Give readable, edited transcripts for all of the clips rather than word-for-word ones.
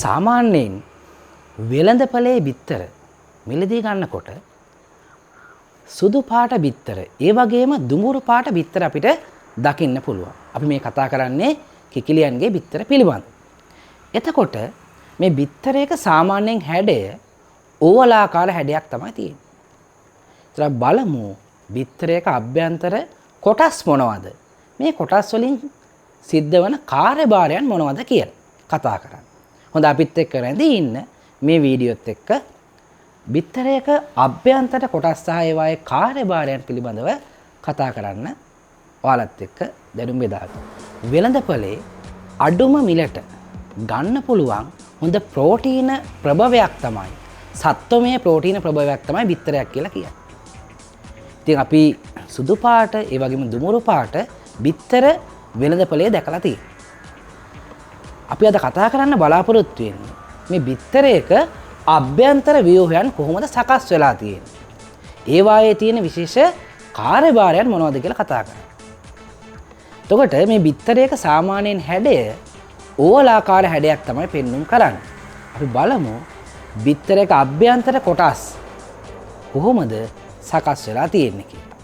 සාමාන්‍යයෙන් වෙළඳපළේ බිත්තර මිලදී ගන්නකොට සුදු පාට බිත්තර ඒ වගේම දුඹුරු පාට බිත්තර අපිට දකින්න පුළුවන්. අපි මේ කතා කරන්නේ කිකිලියන්ගේ බිත්තර පිළිබඳ. එතකොට මේ බිත්තරයක සාමාන්‍යයෙන් හැඩය ඕවලාකාර හැඩයක් තමයි තියෙන්නේ. ඒතර බලමු බිත්තරයක අභ්‍යන්තර කොටස් මොනවද? මේ කොටස් වලින් සිද්ධ වන කාර්යභාරයන් මොනවද කියලා කතා කරන්න. හොඳ අපිත් එක්ක රැඳී ඉන්න මේ වීඩියෝත් එක්ක බිත්තරයක අභ්‍යන්තර කොටස් සහ ඒවායේ කාර්යභාරයන් පිළිබඳව කතා කරන්න ඔයාලත් එක්ක දැනුම් බෙදා ගන්න. වෙළඳපොලේ අඩුම මිලට ගන්න පුළුවන් හොඳ ප්‍රෝටීන ප්‍රභවයක් තමයි සත්වමය ප්‍රෝටීන ප්‍රභවයක් තමයි බිත්තරයක් කියලා කියන්නේ. ඉතින් අපි සුදු පාට ඒ වගේම දුමුරු පාට බිත්තර වෙළඳපොලේ දැකලා තියෙනවා. අපි අද කතා කරන්න බලාපොරොත්තු වෙන්නේ මේ බිත්තරයක අභ්‍යන්තර ව්‍යුහයන් කොහොමද සකස් වෙලා තියෙන්නේ. ඒ වායේ තියෙන විශේෂ කාර්යභාරයන් මොනවද කියලා කතා කරමු. එතකොට මේ බිත්තරයක සාමාන්‍යයෙන් හැඩය ඕවලාකාර හැඩයක් තමයි පෙන්වුම් කරන්නේ. අපි බලමු බිත්තරයක අභ්‍යන්තර කොටස් කොහොමද සකස් වෙලා තියෙන්නේ කියලා.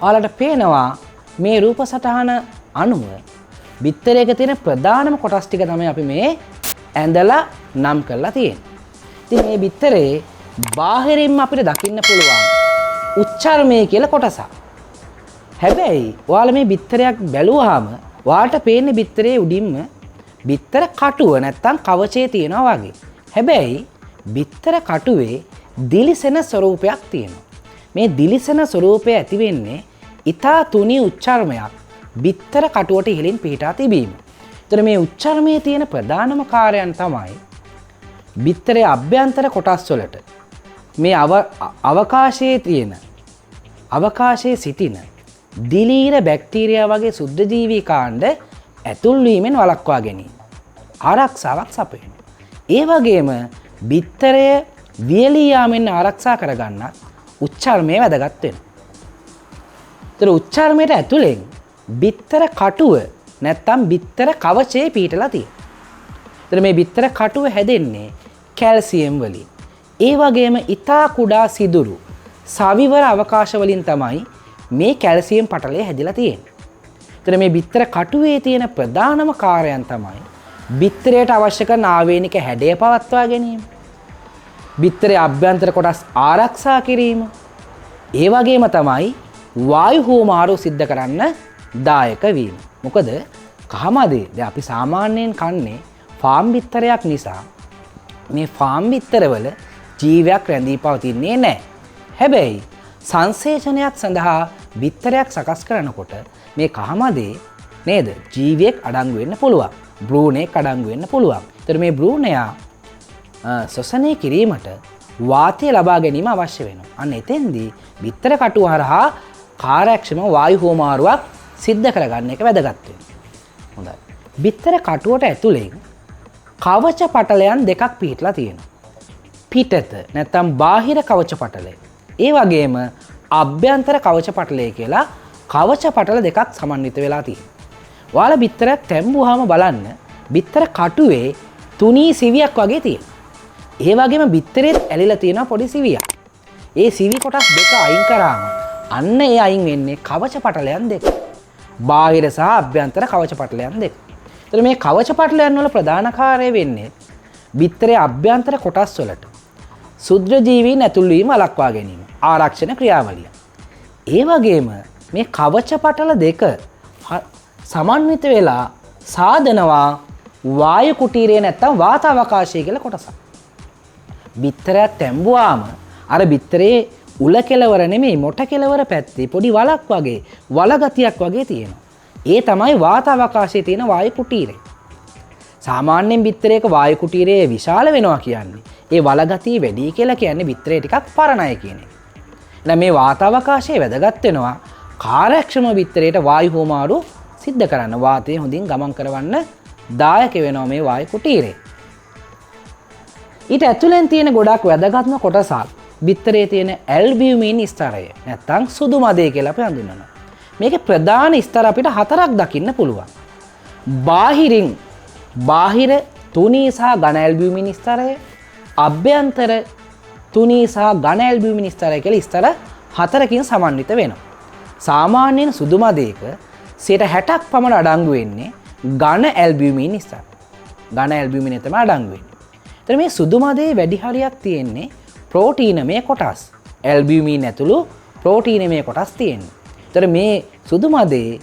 ඔයාලට පේනවා මේ රූප සටහන අනුව බිත්තරයක තියෙන ප්‍රධානම කොටස් ටික තමයි අපි මේ ඇඳලා නම් කරලා තියෙන්නේ. ඉතින් මේ බිත්තරේ බාහිරින්ම අපිට දකින්න පුළුවන් උච්චර්මය කියලා කොටසක්. හැබැයි ඔයාලා මේ බිත්තරයක් බැලුවාම ඔයාලට පේන්නේ බිත්තරේ උඩින්ම බිත්තර කටුව නැත්තම් කවචේ තියෙනවා වගේ. හැබැයි බිත්තර කටුවේ දිලිසෙන ස්වරූපයක් තියෙනවා. මේ දිලිසෙන ස්වරූපය ඇති වෙන්නේ ඊතා තුනී උච්චර්මයක් බිත්තර කටුවට ඉහළින් පිහිටා තිබීම. එතන මේ උච්චර්මයේ තියෙන ප්‍රධානම කාර්යයන් තමයි බිත්තරේ අභ්‍යන්තර කොටස් වලට මේ අවකාශයේ සිටින දිලීර බැක්ටීරියා වගේ සුද්ධ ජීවී කාණ්ඩ ඇතුල් වීමෙන් වළක්වා ගැනීම. ආරක්ෂාවක් සපයන. ඒ වගේම බිත්තරය වියලී යාමෙන් ආරක්ෂා කරගන්නත් උච්චර්මය වැදගත් වෙනවා. ඒතර උච්චර්මයට ඇතුලෙන් බිත්තර කටුව නැත්තම් බිත්තර කවචේ පිහිටලා තියෙනවා. ඒතර මේ බිත්තර කටුව හැදෙන්නේ කැල්සියම් වලින්. ඒ වගේම ඊතා කුඩා සිදුරු සවිවර අවකාශ වලින් තමයි මේ කැල්සියම් පටලය හැදිලා තියෙන්නේ. ඒතර මේ බිත්තර කටුවේ තියෙන ප්‍රධානම කාර්යයන් තමයි බිත්තරයට අවශ්‍ය කරන ආවේනික හැඩය පවත්වා ගැනීම, බිත්තරේ අභ්‍යන්තර කොටස් ආරක්ෂා කිරීම, ඒ වගේම තමයි වායු හුවමාරු සිද්ධ කරන්න දායක වීම. මොකද කහමදේ දැන් අපි සාමාන්‍යයෙන් කන්නේ ෆාම් බිත්තරයක් නිසා මේ ෆාම් බිත්තරවල ජීවයක් රැඳී පවතින්නේ නැහැ. හැබැයි සංසේචනයක් සඳහා බිත්තරයක් සකස් කරනකොට මේ කහමදේ නේද ජීවියෙක් අඩංගු වෙන්න පුළුවන්. බ්‍රූණයක් අඩංගු වෙන්න පුළුවන්. ඒතර මේ බ්‍රූණයා ශ්වසනය කිරීමට වාතය ලබා ගැනීම අවශ්‍ය වෙනවා. අන්න එතෙන්දී බිත්තර කටුව හරහා කාර්යක්ෂම වායු හුවමාරුවක් සිද්ධ කරගන්න එක වැදගත් වෙනවා. හොඳයි. බිත්තර කටුවට ඇතුලෙන් කවච පටලයන් දෙකක් පිහිටලා තියෙනවා. පිටත නැත්නම් බාහිර කවච පටලය. ඒ වගේම අභ්‍යන්තර කවච පටලය කියලා කවච පටල දෙකක් සමන්විත වෙලා තියෙනවා. ඔයාලා බිත්තරයක් තැම්බුවාම බලන්න බිත්තර කටුවේ තුනී සිවියක් වගේ තියෙනවා. ඒ වගේම බිත්තරෙත් ඇලිලා තියෙනවා පොඩි සිවියක්. ඒ සිවි කොටස් දෙක අයින් කරාම අන්න ඒ අයින් වෙන්නේ කවච පටලයන් දෙක. බාහිර සහ අභ්‍යන්තර කවච පටලයන් දෙක. එතකොට මේ කවච පටලයන් වල ප්‍රධාන කාර්යය වෙන්නේ බිත්තරේ අභ්‍යන්තර කොටස් වලට සුද්ධ ජීවීන් ඇතුල් වීම වළක්වා ගැනීම, ආරක්ෂණ ක්‍රියාවලිය. ඒ වගේම මේ කවච පටල දෙක සමන්විත වෙලා සාදනවා වායු කුටීරය නැත්තම් වාතාවකාශය කියලා කොටසක්. බිත්තරයක් තැම්බුවාම අර බිත්තරේ උල කෙලවර නෙමෙයි මොට කෙලවර පැත්තේ පොඩි වලක් වගේ වලගතියක් වගේ තියෙනවා. ඒ තමයි වාතාවකාශයේ තියෙන වායු කුටීරය. සාමාන්‍යයෙන් බිත්තරයක වායු කුටීරය විශාල වෙනවා කියන්නේ ඒ වලගතිය වැඩි කියලා කියන්නේ බිත්තරේ ටිකක් පරණයි කියන එක. එහෙනම් මේ වාතාවකාශය වැදගත් වෙනවා කාර්යක්ෂම බිත්තරේට වායු හුවමාරු සිද්ධ කරන්න, වාතය හොඳින් ගමන් කරවන්න දායක වෙනවා මේ වායු කුටීරය. ඊට ඇතුලෙන් තියෙන ගොඩක් වැදගත්ම කොටසක් බිත්තරේ තියෙන ඇල්බියුමින් ස්තරය නැත්නම් සුදු මදේ කියලා අපි හඳුන්වනවා. මේකේ ප්‍රධාන ස්තර අපිට හතරක් දකින්න පුළුවන්. බාහිර තුනී සහ ඝන ඇල්බියුමින් ස්තරය, අභ්‍යන්තර තුනී සහ ඝන ඇල්බියුමින් ස්තරය කියලා ස්තර 4කින් සමන්විත වෙනවා. සාමාන්‍යයෙන් සුදු මදයක 60% පමණ අඩංගු වෙන්නේ ඝන ඇල්බියුමින් ස්තර. ඝන ඇල්බියුමින් තමයි අඩංගු වෙන්නේ. එතන මේ සුදු මදේ වැඩි හරියක් තියෙන්නේ ප්‍රෝටීනමය කොටස්. ඇල්බියුමින් ඇතුළු ප්‍රෝටීනමය කොටස් තියෙන්නේ. එතන මේ සුදු මදේ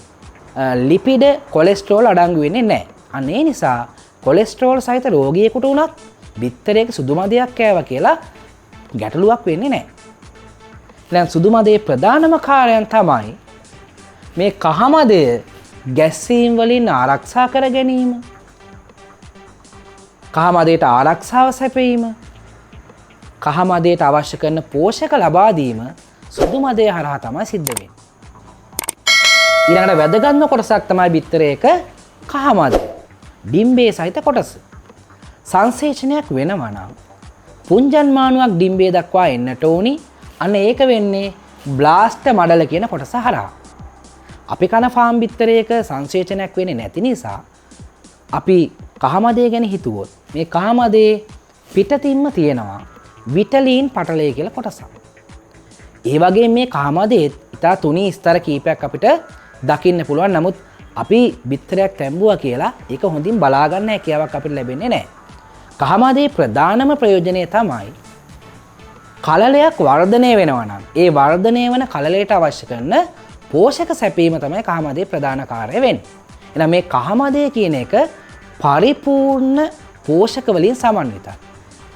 ලිපිඩ කොලෙස්ටරෝල් අඩංගු වෙන්නේ නැහැ. අන්න ඒ නිසා කොලෙස්ටරෝල් සහිත රෝගියෙකුට උනත් බිත්තරයක සුදු මදයක් කෑවා කියලා ගැටලුවක් වෙන්නේ නැහැ. දැන් සුදු මදේ ප්‍රධානම කාර්යයන් තමයි මේ කහ මදය ගැස්සීම් වලින් ආරක්ෂා කර ගැනීම, කහ මදයට ආරක්ෂාව සැපයීම, කහ මදයට අවශ්‍ය කරන පෝෂක ලබා දීම සුදු මදය හරහා තමයි සිද්ධ වෙන්නේ. ඊළඟට වැදගත්ම කොටසක් තමයි බිත්තරයක කහ මද. ඩිම්බේ සහිත කොටස. සංසේචනයක් වෙනවා නම් පුංජන්මානුවක් ඩිම්බේ දක්වා එන්නට ඕනි. අන්න ඒක වෙන්නේ බ්ලාස්ට මඩල කියන කොටස හරහා. අපි කන ෆාම් බිත්තරයක සංසේචනයක් වෙන්නේ නැති නිසා අපි කහ මදේ ගැන හිතුවොත් මේ කහ මදේ පිටතින්ම තියෙනවා විටලීන් පටලය කියලා කොටසක්. ඒ වගේ මේ කහ මදේ ඉතා තුනී ස්තර කීපයක් අපිට දකින්න පුළුවන්. නමුත් අපි බිත්තරයක් තැම්බුවා කියලා ඒක හොඳින් බලා ගන්න හැකියාවක් අපිට ලැබෙන්නේ නැහැ. කහ මදේ ප්‍රධානම ප්‍රයෝජනය තමයි කලලයක් වර්ධනය වෙනවා නම් ඒ වර්ධනය වන කලලයට අවශ්‍ය කරන පෝෂක සැපීම තමයි කහ මදේ ප්‍රධාන කාර්යය වෙන්නේ. එහෙනම් මේ කහ මදේ කියන එක පරිපූර්ණ පෝෂක වලින් සමන්විතයි.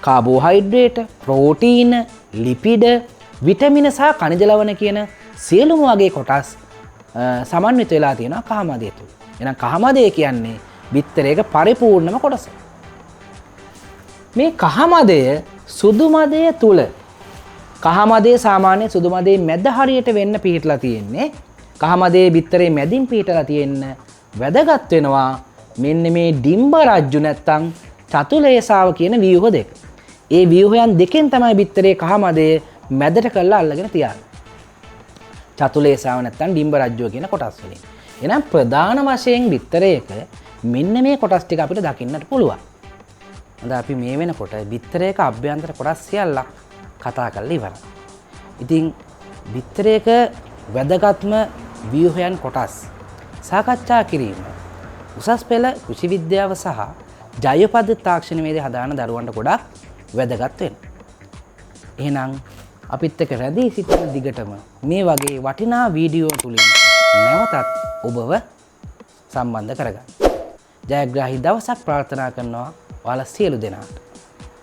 කාබෝහයිඩ්‍රේට, ප්‍රෝටීන, ලිපිඩ, විටමින සහ කනිජ ලවණ කියන සියලුම වගේ කොටස් සමන්විත වෙලා තියෙනවා කහ මදේ තුල. එහෙනම් කහ මදේ කියන්නේ බිත්තරයක පරිපූර්ණම කොටස. මේ කහ මදය සුදු මදය තුල කහ මදේ සාමාන්‍ය සුදු මදේ මැද හරියට වෙන්න පිහිටලා තියෙන්නේ. කහ මදේ බිත්තරේ මැදින් පිහිටලා තියෙන්න වැදගත් වෙනවා මෙන්න මේ ඩිම්බ රජ්ජු නැත්තම් චතුලේසාව කියන ව්‍යුහ දෙක. ඒ ව්‍යුහයන් දෙකෙන් තමයි බිත්තරේ කහ මදේ මැදට කරලා අල්ලගෙන තියන්නේ. චතුලේසාව නැත්තම් ඩිම්බ රජ්ජුව කියන කොටස් වලින්. එහෙනම් ප්‍රධාන වශයෙන් බිත්තරයක මෙන්න මේ කොටස් ටික අපිට දකින්නට පුළුවන්. හොඳ අපි මේ වෙනකොට බිත්තරයක අභ්‍යන්තර කොටස් සියල්ලක් කතා කරලා ඉවරයි. ඉතින් බිත්තරයක වැදගත්ම ව්‍යුහයන් කොටස් සාකච්ඡා කිරීම උසස් පෙළ කෘෂි විද්‍යාව සහ ජෛව පද්ධති තාක්ෂණයේදී හදාන දරුවන්ට ගොඩක් වැදගත් වෙනවා. එහෙනම් අපිත් එක්ක රැඳී සිටින දිගටම මේ වගේ වටිනා වීඩියෝ තුලින් නැවතත් ඔබව සම්බන්ධ කරගන්න. ජයග්‍රාහී දවසක් ප්‍රාර්ථනා කරනවා ඔයාලා සියලු දෙනාට.